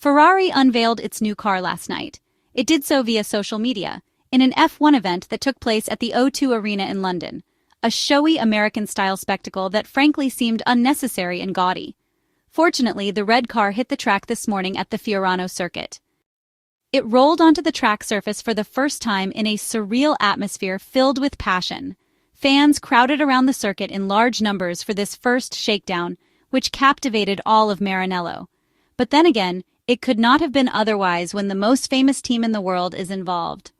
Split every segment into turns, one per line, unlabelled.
Ferrari unveiled its new car last night. It did so via social media, in an F1 event that took place at the O2 Arena in London, a showy American-style spectacle that frankly seemed unnecessary and gaudy. Fortunately, the red car hit the track this morning at the Fiorano circuit. It rolled onto the track surface for the first time in a surreal atmosphere filled with passion. Fans crowded around the circuit in large numbers for this first shakedown, which captivated all of Maranello. But then again, it could not have been otherwise when the most famous team in the world is involved.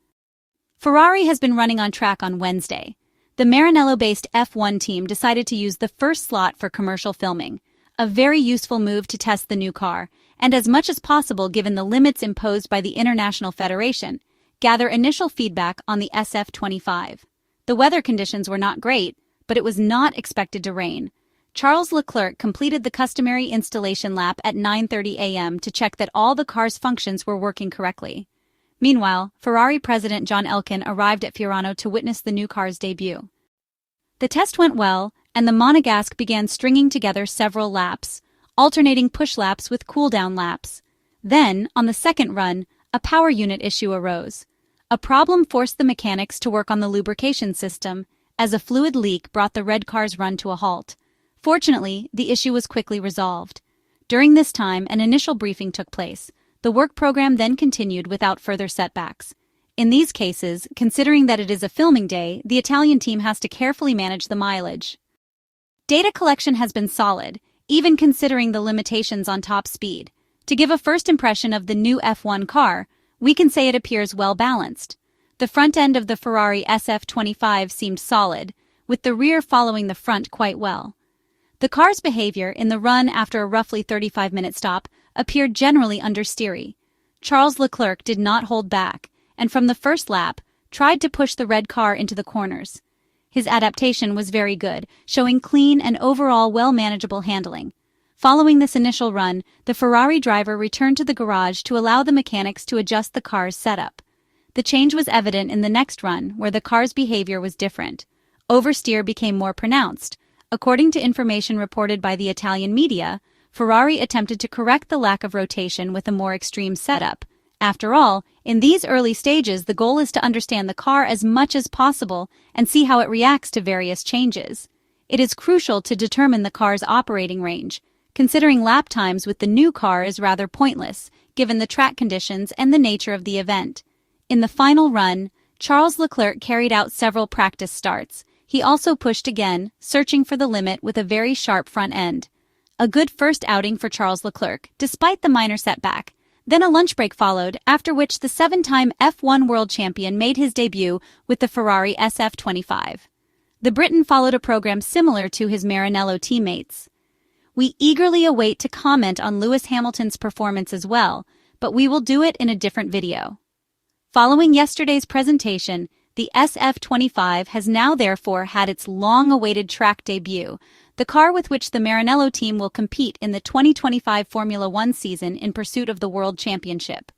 Ferrari has been running on track on Wednesday. The Maranello-based F1 team decided to use the first slot for commercial filming, a very useful move to test the new car, and as much as possible given the limits imposed by the International Federation, gather initial feedback on the SF-25. The weather conditions were not great, but it was not expected to rain. Charles Leclerc completed the customary installation lap at 9:30 a.m. to check that all the car's functions were working correctly. Meanwhile, Ferrari President John Elkann arrived at Fiorano to witness the new car's debut. The test went well, and the Monegasque began stringing together several laps, alternating push laps with cooldown laps. Then, on the second run, a power unit issue arose. A problem forced the mechanics to work on the lubrication system, as a fluid leak brought the red car's run to a halt. Fortunately, the issue was quickly resolved. During this time, an initial briefing took place. The work program then continued without further setbacks. In these cases, considering that it is a filming day, the Italian team has to carefully manage the mileage. Data collection has been solid, even considering the limitations on top speed. To give a first impression of the new F1 car, we can say it appears well balanced. The front end of the Ferrari SF-25 seemed solid, with the rear following the front quite well. The car's behavior in the run after a roughly 35-minute stop appeared generally understeery. Charles Leclerc did not hold back, and from the first lap, tried to push the red car into the corners. His adaptation was very good, showing clean and overall well-manageable handling. Following this initial run, the Ferrari driver returned to the garage to allow the mechanics to adjust the car's setup. The change was evident in the next run, where the car's behavior was different. Oversteer became more pronounced. According to information reported by the Italian media, Ferrari attempted to correct the lack of rotation with a more extreme setup. After all, in these early stages, the goal is to understand the car as much as possible and see how it reacts to various changes. It is crucial to determine the car's operating range. Considering lap times with the new car is rather pointless, given the track conditions and the nature of the event. In the final run, Charles Leclerc carried out several practice starts. He also pushed again, searching for the limit with a very sharp front end. A good first outing for Charles Leclerc, despite the minor setback. Then a lunch break followed, after which the 7-time F1 world champion made his debut with the Ferrari SF-25. The Briton followed a program similar to his Maranello teammates. We eagerly await to comment on Lewis Hamilton's performance as well, but we will do it in a different video. Following yesterday's presentation, the SF-25 has now therefore had its long-awaited track debut, the car with which the Maranello team will compete in the 2025 Formula One season in pursuit of the World Championship.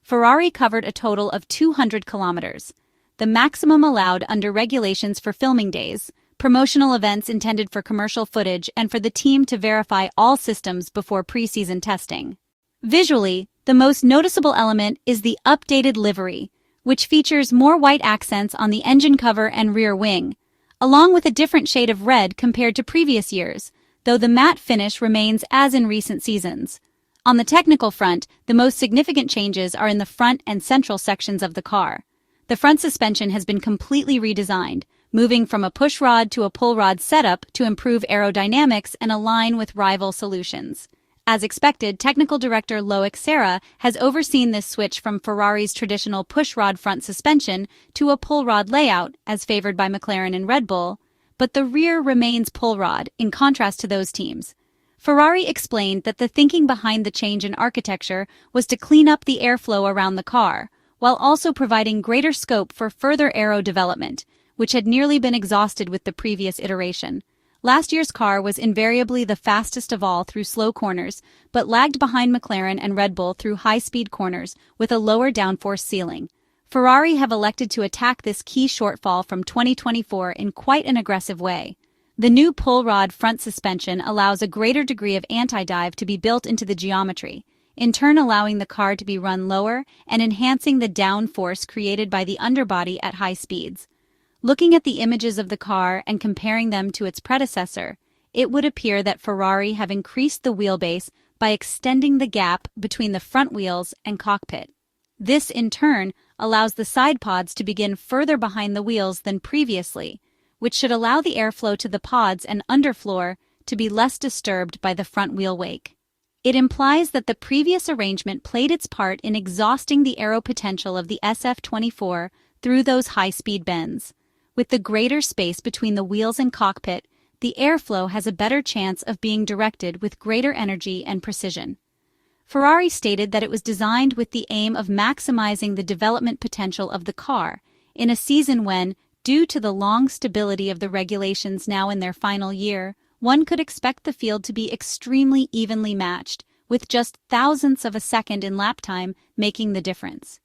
Ferrari covered a total of 200 kilometers, the maximum allowed under regulations for filming days, promotional events intended for commercial footage, and for the team to verify all systems before pre-season testing. Visually, the most noticeable element is the updated livery, which features more white accents on the engine cover and rear wing, along with a different shade of red compared to previous years, though the matte finish remains as in recent seasons. On the technical front, the most significant changes are in the front and central sections of the car. The front suspension has been completely redesigned, moving from a push rod to a pull rod setup to improve aerodynamics and align with rival solutions. As expected, technical director Loic Serra has overseen this switch from Ferrari's traditional push-rod front suspension to a pull-rod layout, as favored by McLaren and Red Bull, but the rear remains pull-rod, in contrast to those teams. Ferrari explained that the thinking behind the change in architecture was to clean up the airflow around the car, while also providing greater scope for further aero development, which had nearly been exhausted with the previous iteration. Last year's car was invariably the fastest of all through slow corners, but lagged behind McLaren and Red Bull through high-speed corners with a lower downforce ceiling. Ferrari have elected to attack this key shortfall from 2024 in quite an aggressive way. The new pull rod front suspension allows a greater degree of anti-dive to be built into the geometry. in turn allowing the car to be run lower and enhancing the downforce created by the underbody at high speeds. Looking at the images of the car and comparing them to its predecessor, it would appear that Ferrari have increased the wheelbase by extending the gap between the front wheels and cockpit. This, in turn, allows the side pods to begin further behind the wheels than previously, which should allow the airflow to the pods and underfloor to be less disturbed by the front wheel wake. It implies that the previous arrangement played its part in exhausting the aero potential of the SF-24 through those high-speed bends. With the greater space between the wheels and cockpit, the airflow has a better chance of being directed with greater energy and precision. Ferrari stated that it was designed with the aim of maximizing the development potential of the car in a season when, due to the long stability of the regulations now in their final year, one could expect the field to be extremely evenly matched, with just thousandths of a second in lap time making the difference.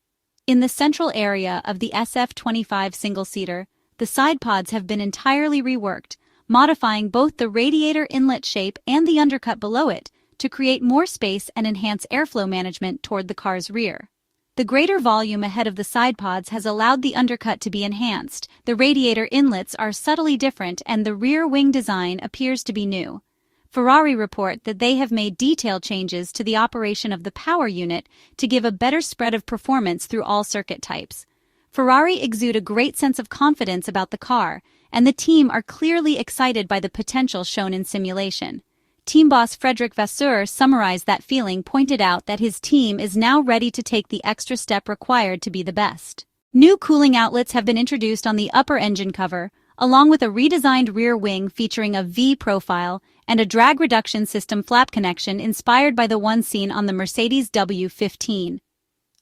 In the central area of the SF-25 single-seater, the side pods have been entirely reworked, modifying both the radiator inlet shape and the undercut below it to create more space and enhance airflow management toward the car's rear. The greater volume ahead of the side pods has allowed the undercut to be enhanced, the radiator inlets are subtly different, and the rear wing design appears to be new. Ferrari report that they have made detailed changes to the operation of the power unit to give a better spread of performance through all circuit types. Ferrari exude a great sense of confidence about the car, and the team are clearly excited by the potential shown in simulation. Team boss Frederic Vasseur summarized that feeling, pointed out that his team is now ready to take the extra step required to be the best. New cooling outlets have been introduced on the upper engine cover, along with a redesigned rear wing featuring a V profile and a drag reduction system flap connection inspired by the one seen on the Mercedes W15.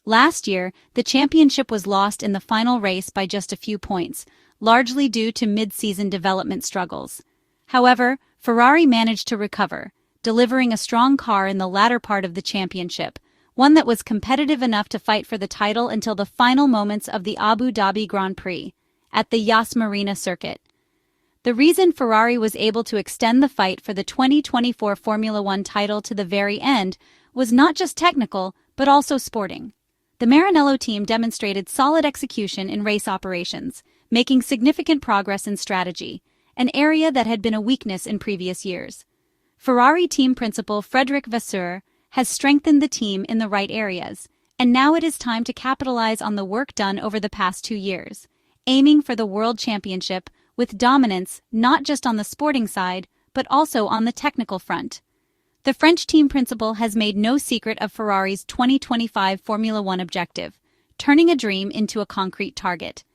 Last year, the championship was lost in the final race by just a few points, largely due to mid-season development struggles. However, Ferrari managed to recover, delivering a strong car in the latter part of the championship, one that was competitive enough to fight for the title until the final moments of the Abu Dhabi Grand Prix, at the Yas Marina circuit. The reason Ferrari was able to extend the fight for the 2024 Formula One title to the very end was not just technical, but also sporting. The Maranello team demonstrated solid execution in race operations, making significant progress in strategy, an area that had been a weakness in previous years. Ferrari team principal Frederic Vasseur has strengthened the team in the right areas, and now it is time to capitalize on the work done over the past 2 years, aiming for the World Championship with dominance not just on the sporting side, but also on the technical front. The French team principal has made no secret of Ferrari's 2025 Formula One objective, turning a dream into a concrete target.